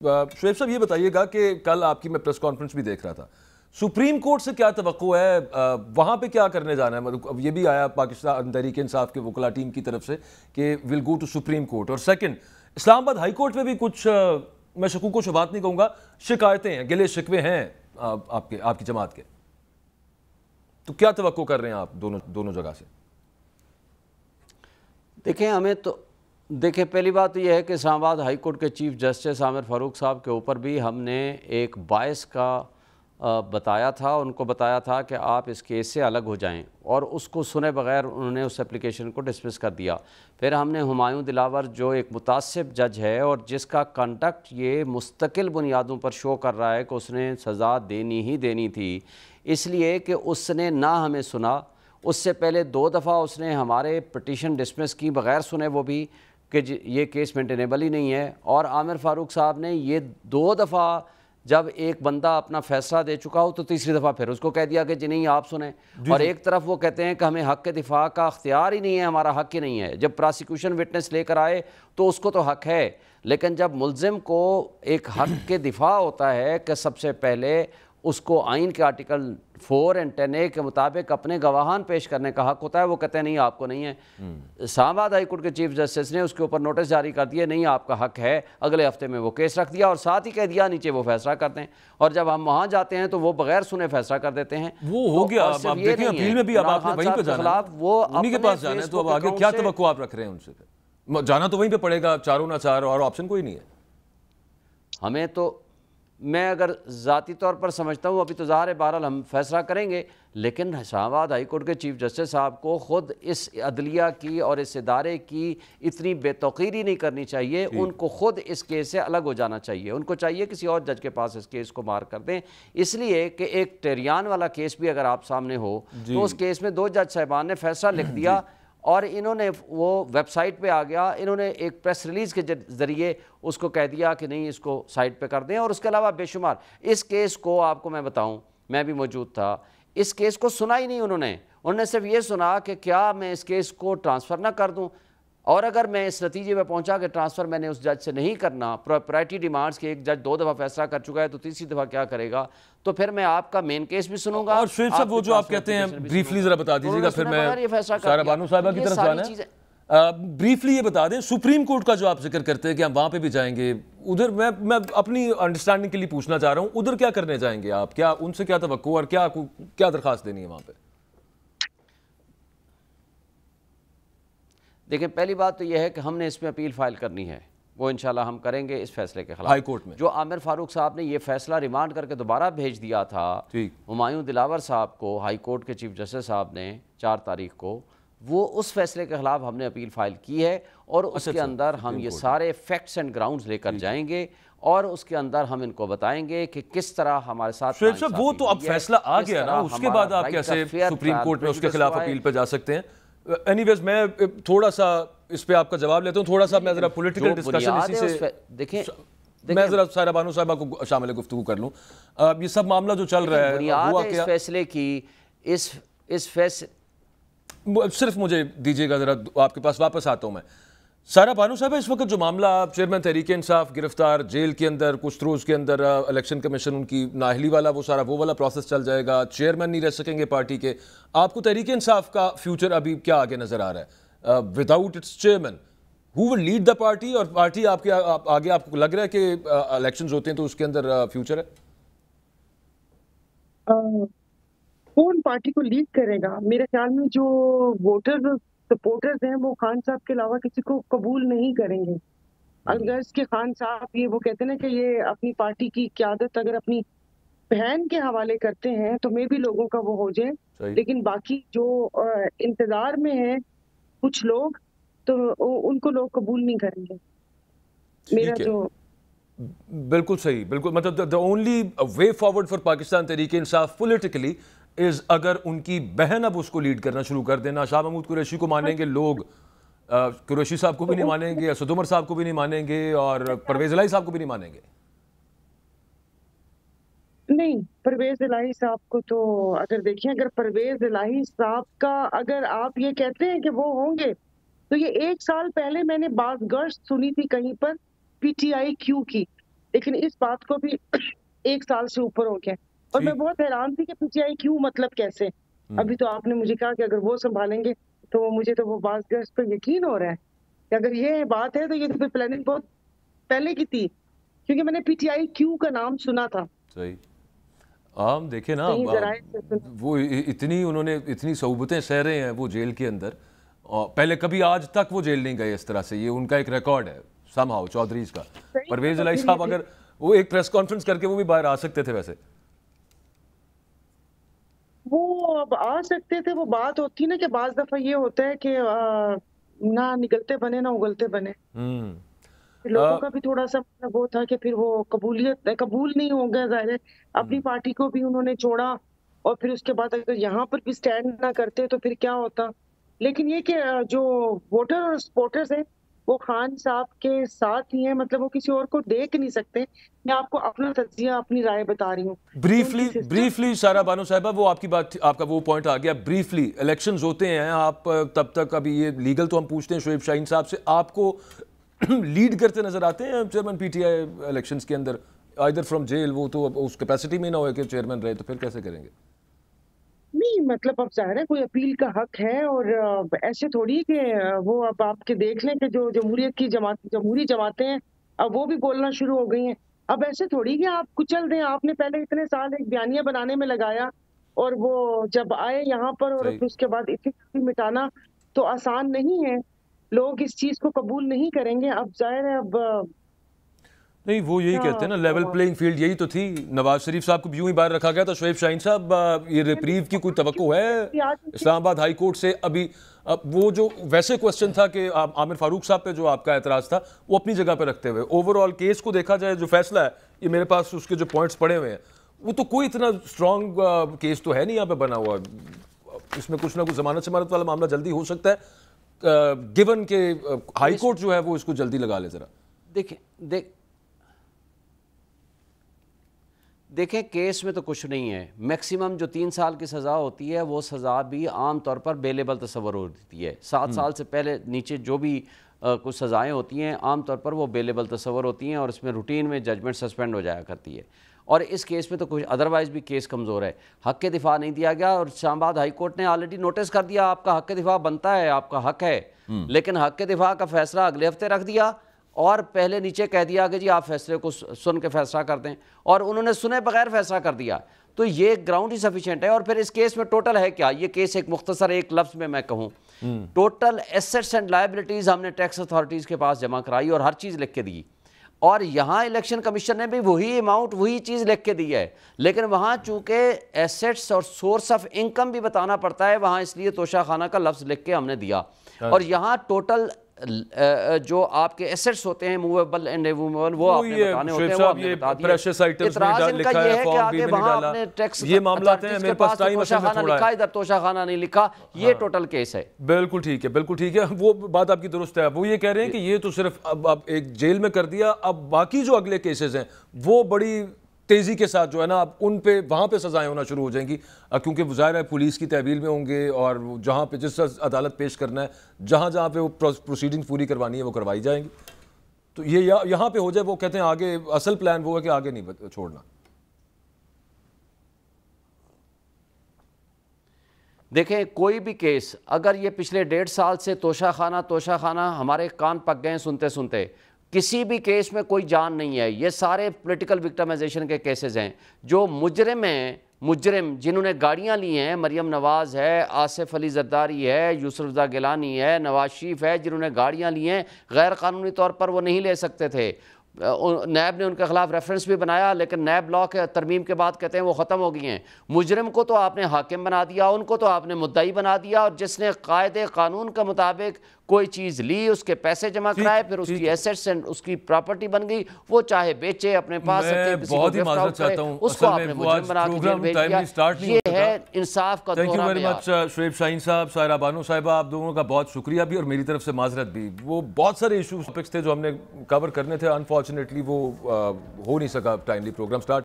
शुएब साहब ये बताइएगा कि कल आपकी मैं प्रेस कॉन्फ्रेंस भी देख रहा था, सुप्रीम कोर्ट से क्या तवक्को है, वहाँ पे क्या करने जाना है? मतलब अब ये भी आया पाकिस्तान तहरीक इंसाफ के वकला टीम की तरफ से कि will go to supreme court. और सेकंड, इस्लामाबाद हाई कोर्ट में भी कुछ मैं शकूक व शुबात नहीं कहूँगा, शिकायतें हैं, गिले शिकवे हैं आपकी जमात के, तो क्या तवक्को कर रहे हैं आप दोनों जगह से? देखिए पहली बात तो यह है कि इस्लामाबाद हाई कोर्ट के चीफ जस्टिस आमिर फ़ारूक साहब के ऊपर भी हमने एक बायस का बताया था, उनको बताया था कि आप इस केस से अलग हो जाएं, और उसको सुने बगैर उन्होंने उस एप्लीकेशन को डिसमिस कर दिया। फिर हमने हुमायूं दिलावर जो एक मुतासिब जज है और जिसका कंडक्ट ये मुस्तकिल बुनियादों पर शो कर रहा है कि उसने सज़ा देनी ही देनी थी, इसलिए कि उसने ना हमें सुना, उससे पहले 2 दफ़ा उसने हमारे पिटीशन डिसमिस की बगैर सुने वो भी कि ये केस मेंटेनेबल ही नहीं है। और आमिर फ़ारूक साहब ने ये 2 दफ़ा जब एक बंदा अपना फ़ैसला दे चुका हो तो तीसरी दफ़ा फिर उसको कह दिया कि जी नहीं आप सुने। और एक तरफ वो कहते हैं कि हमें हक़ के दिफा का अख्तियार ही नहीं है, हमारा हक़ ही नहीं है। जब प्रोसिक्यूशन विटनेस लेकर आए तो उसको तो हक़ है, लेकिन जब मुल्ज़िम को एक हक़ के दिफा होता है कि सबसे पहले उसको आइन के आर्टिकल 4 और 10A के मुताबिक अपने गवाहान पेश करने का हक होता है, वो कहते हैं नहीं आपको नहीं है। इस्लामाबाद हाई कोर्ट के चीफ जस्टिस ने उसके ऊपर नोटिस जारी कर दिया, नहीं आपका हक है। अगले हफ्ते में वो केस रख दिया और साथ ही कह दिया नीचे वो फैसला करते हैं, और जब हम वहाँ जाते हैं तो वो बगैर सुने फैसला कर देते हैं। वो हो गया। अब आप देखिए अपील में भी अब आपने वहीं पे जाना, वो उन्हीं के पास जाना है, तो अब आगे क्या तवक्को आप रख रहे हैं उनसे? जाना तो वहीं पे पड़ेगा, चारों ना चार, और ऑप्शन कोई नहीं है हमें। तो मैं अगर ज़ाती तौर पर समझता हूँ, अभी तो ज़ाहिर है बहरहाल हम फैसला करेंगे, लेकिन इस्लामाबाद हाई कोर्ट के चीफ जस्टिस साहब को ख़ुद इस अदलिया की और इस इदारे की इतनी बेतौकीरी नहीं करनी चाहिए। उनको ख़ुद इस केस से अलग हो जाना चाहिए। उनको चाहिए किसी और जज के पास इस केस को मार कर दें, इसलिए कि एक टेरियान वाला केस भी अगर आप सामने हो तो उस केस में 2 जज साहिबान ने फैसला लिख दिया और इन्होंने वो वेबसाइट पे आ गया, इन्होंने एक प्रेस रिलीज़ के ज़रिए उसको कह दिया कि नहीं इसको साइड पे कर दें। और उसके अलावा बेशुमार इस केस को, आपको मैं बताऊं, मैं भी मौजूद था, इस केस को सुना ही नहीं उन्होंने सिर्फ ये सुना कि क्या मैं इस केस को ट्रांसफ़र ना कर दूं, और अगर मैं इस नतीजे में पहुंचा कि ट्रांसफ़र मैंने उस जज से नहीं करना, प्रॉपर्टी डिमांड्स के एक जज 2 दफ़ा फैसला कर चुका है तो तीसरी दफ़ा क्या करेगा, तो फिर मैं आपका मेन केस भी सुनूंगा। और शुएब साहब वो जो आप कहते हैं ब्रीफली जरा बता दीजिएगा, फिर मैं सारा बानू साहिबा की तरफ जाना है। ब्रीफली ये बता दें, सुप्रीम कोर्ट का जो आप जिक्र करते हैं कि हम वहां पे भी जाएंगे, उधर मैं अपनी अंडरस्टैंडिंग के लिए पूछना चाह रहा हूं, उधर क्या करने जाएंगे आप? क्या उनसे क्या तवक्को और क्या दरखास्त देनी है वहां पे? देखिए पहली बात तो यह है कि हमने इसमें अपील फाइल करनी है, वो इंशाल्लाह हम करेंगे इस फैसले के खिलाफ हाई कोर्ट में। जो आमिर फ़ारूक साहब ने ये फैसला रिमांड करके दोबारा भेज दिया था हुमायूं दिलावर साहब को, हाई कोर्ट के चीफ जस्टिस साहब ने 4 तारीख को, वो उस फैसले के खिलाफ हमने अपील फाइल की है। और उसके अंदर हम ये सारे फैक्ट्स एंड ग्राउंड्स लेकर जाएंगे और उसके अंदर हम इनको बताएंगे कि किस तरह हमारे साथ वो तो अब फैसला आ गया ना, उसके बाद आप कैसे सुप्रीम कोर्ट में उसके खिलाफ अपील पे जा सकते हैं? एनीवेज मैं थोड़ा सा इस पे आपका जवाब लेता हूँ, थोड़ा सा मैं जरा पॉलिटिकल डिस्कशन इसी से देखिए मैं जरा सारा बानू साहिबा को शामिल गुफ्तगू कर लूँ। ये सब मामला जो चल रहा है, बुनियाद है इस फैसले की, इस फैसले सिर्फ मुझे दीजिएगा जरा, आपके पास वापस आता हूँ मैं। सारा बानू साहब, इस वक्त जो मामला चेयरमैन तहरीक इंसाफ गिरफ्तार, जेल के अंदर कुछ रोज के अंदर इलेक्शन कमीशन उनकी नाअहली वाला वो वाला प्रोसेस चल जाएगा, चेयरमैन नहीं रह सकेंगे पार्टी के। आपको तहरीक इंसाफ का फ्यूचर अभी क्या आगे नजर आ रहा है without its chairman? Who will lead the party? और पार्टी आपके आगे आपको लग रहा है कि इलेक्शन होते हैं तो उसके अंदर फ्यूचर है? कौन पार्टी को लीड करेगा? मेरे ख्याल में जो वोटर सपोर्टर्स हैं वो खान साहब के अलावा किसी को कबूल नहीं करेंगे। अगर इसके खान साहब ये वो कहते हैं ना कि ये अपनी पार्टी की क़यादत अगर अपनी बहन के हवाले करते हैं तो मे भी लोगों का वो हो जाए, लेकिन बाकी जो इंतजार में है कुछ लोग, तो उनको लोग कबूल नहीं करेंगे। मेरा जो बिल्कुल सही, बिल्कुल, मतलब the only way forward for Pakistan Tehreek Insaf politically is अगर उनकी बहन अब उसको लीड करना शुरू कर देना। शाह महमूद कुरैशी को मानेंगे लोग, कुरैशी साहब को भी नहीं मानेंगे, असद उमर साहब को भी नहीं मानेंगे, और परवेज इलाही साहब को भी नहीं मानेंगे। नहीं, परवेज इलाही साहब को तो अगर देखिए, अगर परवेज इलाही साहब का अगर आप ये कहते हैं कि वो होंगे, तो ये 1 साल पहले मैंने बात गर्ज सुनी थी कहीं पर PTI Q की, लेकिन इस बात को भी 1 साल से ऊपर हो गया। और मैं बहुत हैरान थी कि पीटीआई क्यों, मतलब कैसे? अभी तो आपने मुझे कहा कि अगर वो संभालेंगे तो मुझे तो वो बात पर यकीन हो रहा है कि अगर ये बात है तो ये तो फिर प्लानिंग बहुत पहले की थी, क्योंकि मैंने पीटीआई क्यू का नाम सुना था। सही। हम देखे ना, कहीं जराए से वो इतनी उन्होंने इतनी सहूबतें सह रहे हैं वो जेल के अंदर, और पहले कभी आज तक वो जेल नहीं गए इस तरह से। ये उनका एक रिकॉर्ड है समहाउ चौधरीज का। परवेज इलाही साहब अगर वो एक प्रेस कॉन्फ्रेंस करके वो भी बाहर आ सकते थे वैसे। वो अब आ सकते थे। वो बात होती ना कि बाज दफा ये होता है कि ना निकलते बने ना उगलते बने। लोगों का भी थोड़ा सा मतलब वो था कि फिर वो कबूल नहीं हो गया, जाहिर है। अपनी पार्टी को भी उन्होंने छोड़ा और फिर उसके बाद अगर यहाँ पर भी स्टैंड ना करते तो फिर क्या होता। लेकिन ये कि जो वोटर और सपोर्टर्स हैं वो खान साहब के साथ ही हैं, मतलब वो किसी और को देख नहीं सकते। मैं आपको अपना तज्जिया, अपनी राय बता रही हूँ। ब्रीफली सारा बानो साहिबा, वो आपकी बात, आपका वो पॉइंट आ गया। ब्रीफली इलेक्शंस होते हैं, आप तब तक अभी ये लीगल तो हम पूछते हैं शोएब शाहीन साहब से, आपको लीड करते नजर आते हैं चेयरमैन पीटीआई इलेक्शंस के अंदर, आइदर फ्रॉम जेल? वो तो उस कैपेसिटी में ना हो कि चेयरमैन रहे, तो फिर कैसे करेंगे? नहीं, मतलब अब जाहिर है कोई अपील का हक है, और ऐसे थोड़ी कि वो अब आपके देख लें कि जो जमहूरी जमातें हैं अब वो भी बोलना शुरू हो गई हैं। अब ऐसे थोड़ी कि आप कुचल दें। आपने पहले इतने साल एक बयानिया बनाने में लगाया, और वो जब आए यहाँ पर और फिर उसके बाद इतनी जल्दी मिटाना तो आसान नहीं है। लोग इस चीज को कबूल नहीं करेंगे। अब जाहिर है अब नहीं, वो यही कहते हैं ना, लेवल प्लेइंग फील्ड यही तो थी। नवाज शरीफ साहब को भी यूं ही बाहर रखा गया। तो शोएब शाहीन साहब, ये रिप्रीव की कोई तवक्को है इस्लामाबाद हाई कोर्ट से? अभी वो जो वैसे क्वेश्चन था कि आमिर फारूक साहब पे जो आपका एतराज था, वो अपनी जगह पे रखते हुए ओवरऑल केस को देखा जाए, जो फैसला है, ये मेरे पास उसके जो पॉइंट्स पड़े हुए हैं, वो तो कोई इतना स्ट्रॉन्ग केस तो है नहीं यहाँ पे बना हुआ। इसमें कुछ ना कुछ जमानत शमानत वाला मामला जल्दी हो सकता है, गिवन के हाई कोर्ट जो है वो इसको जल्दी लगा ले जरा। देखें, केस में तो कुछ नहीं है। मैक्सिमम जो 3 साल की सज़ा होती है वो सज़ा भी आम तौर पर बेलेबल तस्वर होती है। 7 साल से पहले नीचे जो भी कुछ सज़ाएं होती हैं आम तौर पर वो बेलेबल तस्वर होती हैं, और इसमें रूटीन में जजमेंट सस्पेंड हो जाया करती है। और इस केस में तो कुछ अदरवाइज़ भी केस कमज़ोर है। हक़ के दिफा नहीं दिया गया, और इस्लामाबाद हाई कोर्ट ने ऑलरेडी नोटिस कर दिया आपका हक़ के दिफा बनता है, आपका हक़ है, लेकिन हक़ के दिफा का फैसला अगले हफ्ते रख दिया, और पहले नीचे कह दिया कि जी आप फैसले को सुन के फैसला कर दें, और उन्होंने सुने बगैर फैसला कर दिया। तो ये ग्राउंड ही सफिशिएंट है। और फिर इस केस में टोटल है क्या? ये केस एक मुख्तसर एक लफ्ज़ में मैं कहूँ, टोटल एसेट्स एंड लायबिलिटीज़ हमने टैक्स अथॉरिटीज़ के पास जमा कराई और हर चीज़ लिख के दी। और यहाँ इलेक्शन कमीशन ने भी वही अमाउंट वही चीज़ लिख के दी है, लेकिन वहाँ चूँकि एसेट्स और सोर्स ऑफ इनकम भी बताना पड़ता है, वहाँ इसलिए तोशाखाना का लफ्ज़ लिख के हमने दिया। और यहाँ टोटल जो आपके एसेट्स होते हैं मूवेबल एंड इमूवेबल वो आपने बताने होते हैं, वो आपने बता दिए। प्रेशियस आइटम्स में लिखा है, फॉर्म भी नहीं डाला, ये मामला है। मेरे पास टाइम लिखा, इधर तोशाखाना नहीं लिखा, ये टोटल केस है। बिल्कुल ठीक है, बिल्कुल ठीक है, वो बात आपकी दुरुस्त है। वो ये कह रहे हैं कि ये तो सिर्फ अब एक जेल में कर दिया, अब बाकी जो अगले केसेस हैं वो बड़ी तेजी के साथ जो है ना, अब उन पे वहाँ पे सजाएं होना शुरू हो जाएंगी, क्योंकि ज़ाहिर है पुलिस की तहवील में होंगे, और जहाँ पे जिस अदालत पेश करना है, जहाँ जहाँ पे वो प्रोसीडिंग्स पूरी करवानी है वो करवाई जाएंगी। तो ये यहाँ पे हो जाए, वो कहते हैं आगे असल प्लान वो है कि आगे नहीं छोड़ना। देखें, कोई भी केस अगर ये पिछले 1.5 साल से तोशाखाना हमारे कान पक गए सुनते सुनते, किसी भी केस में कोई जान नहीं है। ये सारे पॉलिटिकल विक्टिमाइजेशन के केसेस हैं। जो मुजरिम जिन्होंने गाड़ियां ली हैं, मरियम नवाज़ है, आसिफ अली जरदारी है, यूसुफ गिलानी है, नवाज शरीफ है, जिन्होंने गाड़ियां ली हैं गैर कानूनी तौर पर, वो नहीं ले सकते थे। नैब ने उनके खिलाफ रेफरेंस भी बनाया, लेकिन नैब लॉ के तरमीम के बाद कहते हैं वो ख़त्म हो गई हैं। मुजरिम को तो आपने हाकिम बना दिया, उनको तो आपने मुद्दाई बना दिया, और जिसने कायदे कानून के मुताबिक कोई चीज़ ली, उसके पैसे जमा कराए, फिर उसकी एसेट्स एंड उसकी प्रॉपर्टी बन गई, वो चाहे बेचे, अपने पास रखे, बहुत ही माजरत चाहता हूं, उसको आपने मुजरिम बना के जेल भेज दिया। ये है इंसाफ का thank you very much Shoaib Shaheen साहब, सायरा बानो साहिबा, आप दोनों का बहुत शुक्रिया भी, और मेरी तरफ से माजरत भी। वो बहुत सारे इशूज टॉपिक्स थे जो हमने कवर करने थे, अनफॉर्चुनेटली वो हो नहीं सका टाइमली प्रोग्राम स्टार्ट